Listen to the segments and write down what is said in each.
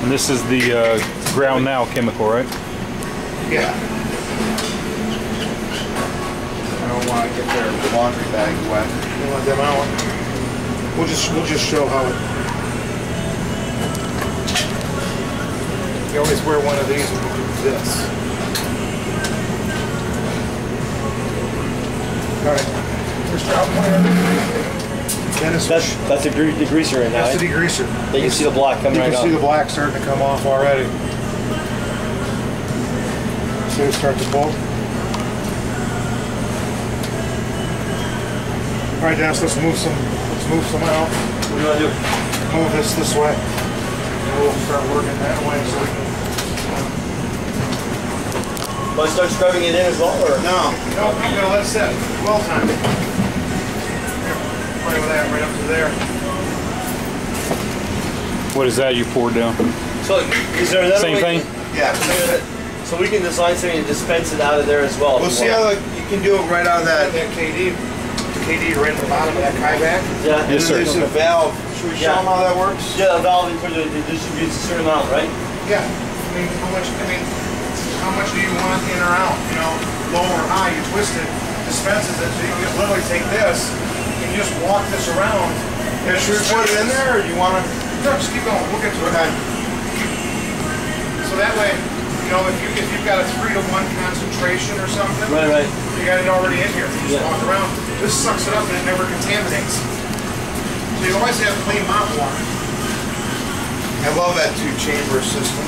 And this is the ground now chemical, right? Yeah. I don't want to get their laundry bag wet. You want them out? We'll just show how. You always wear one of these when you do this. All right. First job plan. That's the degreaser right now. That's the degreaser. You can see the black coming right off. You can see the black starting to come off already. See it start to pull. All right, Dennis. Let's move some out. What do you want to do? Move this way. And we'll start working that way so we can. Want to start scrubbing it in as well, or No, I'm gonna let it sit. Well timed. Right with that, right up to there. What is that you poured down? So is there another Same way? thing? Yeah. So we can design something to dispense it out of there as well. We'll see how you can do it right out of that KD. The KD right at the bottom of that Kaiback. Yeah. Yes, sir. There's a valve. Should we show them how that works? Yeah, a valve in terms of it distributes a certain amount, right? Yeah. How much do you want in or out? You know, low or high, you twist it, dispenses it, so you can literally take this and just walk this around. Yeah, should we put it in there, or do you want to? No, just keep going. We'll get to it. Okay. So that way, you know, if you've got a 3-to-1 concentration or something, right, you got it already in here. You just walk around. This sucks it up and it never contaminates. So you always have clean mouth water. I love that 2-chamber system.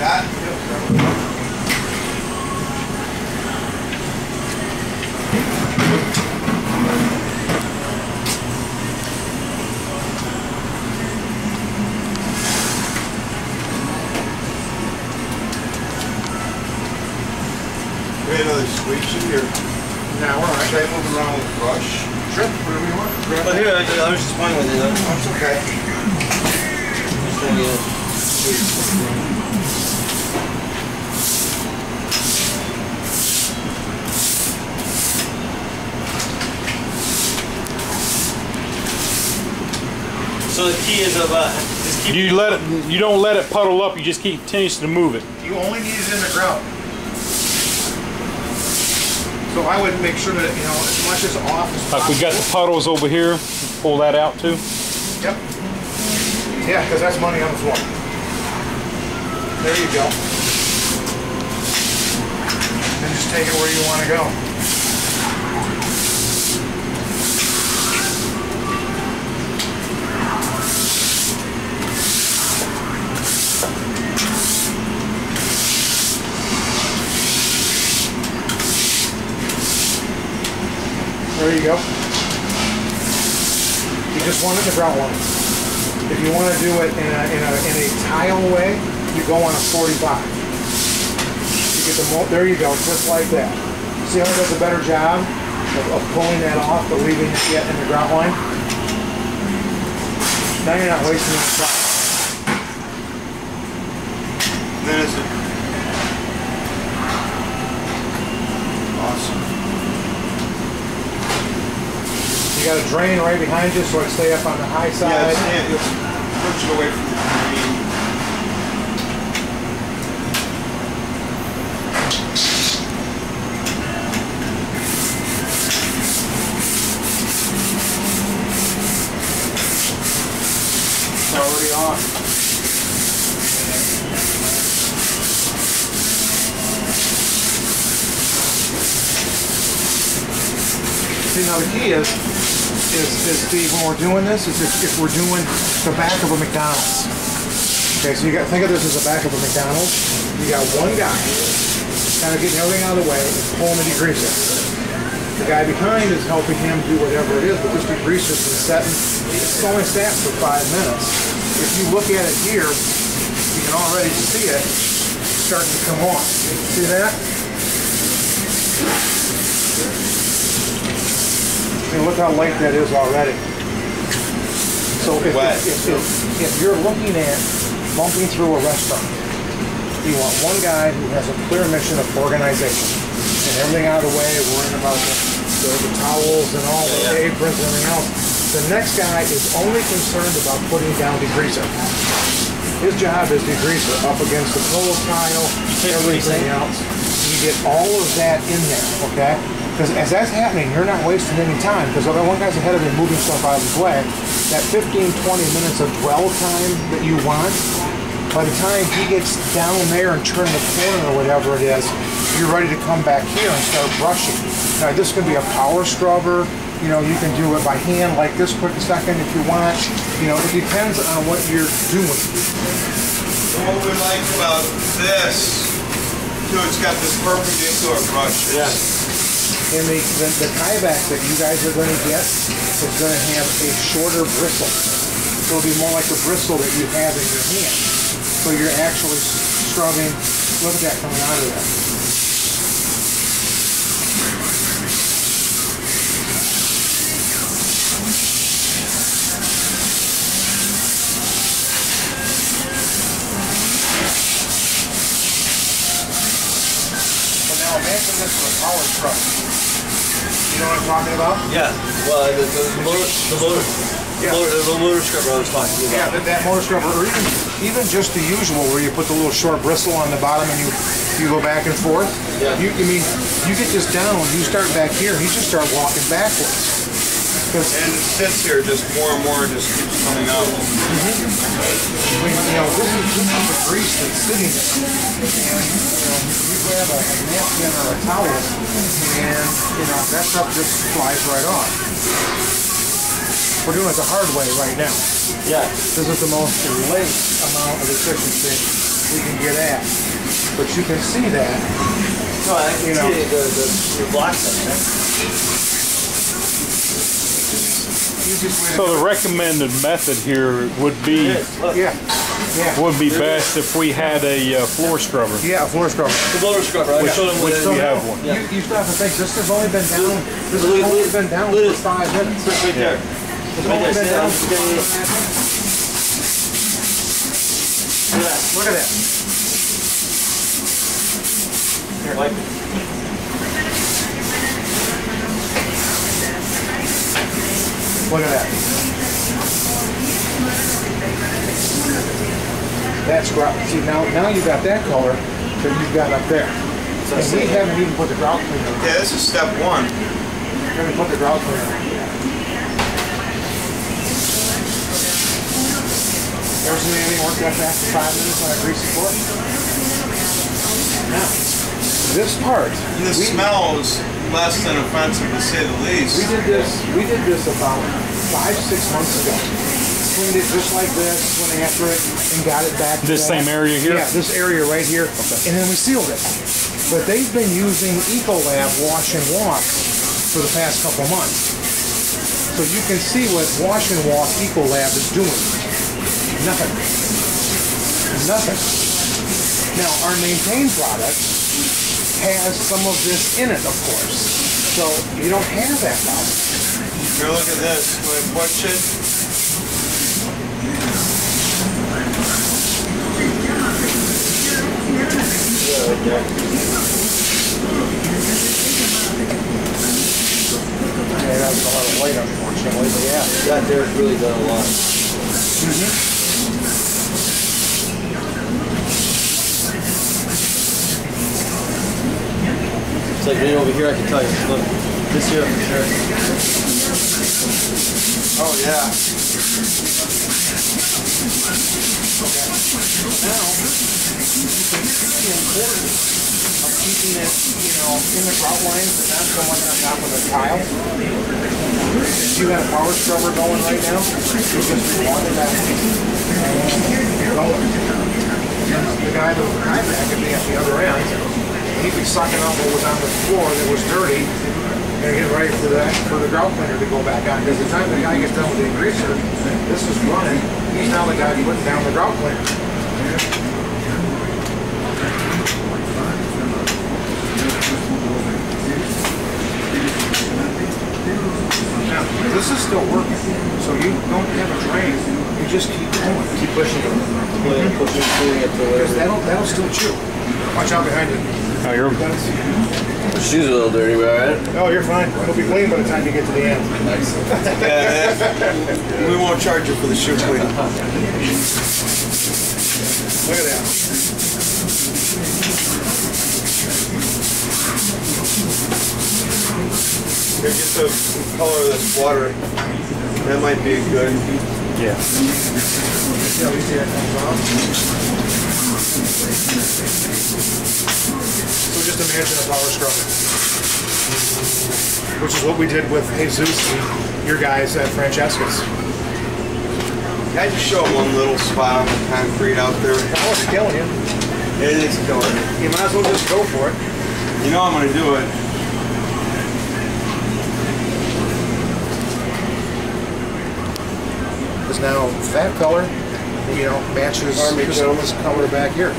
That? We had another squeegee here. Now we're alright. Should I move around with the brush? Sure, whatever you want. But here, I was just fine with it. That's okay. So the key is about just keep. You don't let it puddle up. You just continue to move it. You only need it in the ground. So I would make sure that, you know, as much as off as possible. Like we got the puddles over here. Pull that out too. Yep. Yeah, because that's money on the floor. There you go. And just take it where you want to go. There you go. You just want it in the ground one. If you want to do it in a tile way, you go on a 45. You get the there you go, just like that. See how it does a better job of pulling that off, but leaving it yet in the grout line? Now you're not wasting your time. Then is it awesome? You got a drain right behind you so it stay up on the high side. Yeah, it's push it away from the green. It's already on. See, now the key is Steve, when we're doing this, is if we're doing the back of a McDonald's. Okay, so you got think of this as the back of a McDonald's. You got one guy kind of getting everything out of the way and pulling the degreaser. The guy behind is helping him do whatever it is, but this degreaser's been setting. It's only sat for 5 minutes. If you look at it here, you can already see it starting to come on. See that? And look how light that is already. So if you're looking at bumping through a restaurant, You want one guy who has a clear mission of organization. And everything out of the way, worrying about the towels and all the aprons and everything else. The next guy is only concerned about putting down degreaser. His job is degreaser up against the pole tile, everything else. You get all of that in there, okay? Because as that's happening, you're not wasting any time, because other one guy's ahead of you moving stuff out of his way. That 15-20 minutes of dwell time that you want, by the time he gets down there and turn the corner or whatever it is, you're ready to come back here and start brushing. Now this could be a power scrubber. You know, you can do it by hand like this quick second if you want. You know, it depends on what you're doing. What we like about this, too, it's got this perfect indoor brush. Yeah. And the tieback that you guys are going to get is going to have a shorter bristle. So it'll be more like the bristle that you have in your hand. So you're actually scrubbing. Look at that coming out of there. So now imagine this with a power scrub. You know what I'm talking about? Yeah. Well, the motor scrubber I was talking about. Yeah, that motor scrubber, or even just the usual where you put the little short bristle on the bottom and you go back and forth. Yeah. You get this down, you start back here, and you just start walking backwards. And it sits here just more and more, just keeps coming out. You know, this is the grease that's sitting there. And, you grab a napkin or a towel, and, that stuff just flies right off. We're doing it the hard way right now. Yeah. This is the most late amount of efficiency we can get at. But you can see that. No, I can see the block set. So the recommended method here would be would be best if we had a floor scrubber. Yeah, a floor scrubber. The motor scrubber. I showed them which we have one. You still have to think this has only been down. This has only been down for 5 minutes. Right there. It's only been down for 5 minutes. Look at that. Here. Like, look at that. That's grout. See, now you've got that color that you've got up there. And we haven't even put the grout cleaner on. Yeah, this is step one. We haven't put the grout cleaner on. Ever seen anything work that fast in 5 minutes on a greasy floor? Now, this part. And the smell is less than offensive, to say the least. We did this about 5-6 months ago. Cleaned it just like this, went after it, and got it back. This same area here? Yeah, this area right here. Okay. And then we sealed it. But they've been using Ecolab wash and walk for the past couple months. So you can see what wash and walk Ecolab is doing. Nothing. Nothing. Now, our maintain product has some of this in it, of course. So you don't have that problem. Here, look at this. When I push it, Yeah, that's a lot of weight, unfortunately, but yeah. that there's really done a lot. It's like being over here, I can tell you. Look, this here for sure. oh yeah. Now, you can see the importance of keeping it, in the grout lines and not so much on top of the tile. If you got a power scrubber going right now, you just want it back and going. The guy that was behind that could be at the other end. He'd be sucking up what was on the floor that was dirty and getting ready for the grout cleaner to go back on. Because the time the guy gets done with the degreaser, this is running. He's now the guy putting down the grout cleaner. Now, this is still working, so you don't have a drain. You just keep going. Keep pushing it. Pushing it Because that'll still chew. Watch out behind you. Oh, you're The shoes are a little dirty, but alright. Oh, you're fine. It'll be clean by the time you get to the end. Nice. Yeah, we won't charge you for the shoe cleaning. Look at that. Here, get the color of this water. That might be good. yeah. See how easy that comes off? So just imagine a power scrubber. Which is what we did with Jesus and your guys at Francesca's. I just show one little spot on the concrete out there. Oh, it's killing you. It is killing. You might as well just go for it. You know I'm gonna do it. Because now that color, you know, matches this color back here.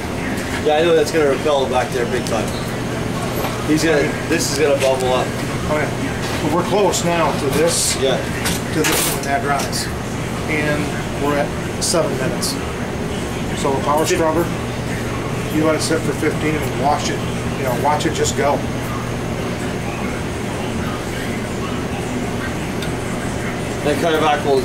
Yeah, I know that's gonna repel back there big time. This is gonna bubble up. Oh yeah. But we're close now to this. Yeah. To this when that dries. And we're at 7 minutes. So a power scrubber, you let it sit for 15 and watch it, you know, watch it just go. That kind of back will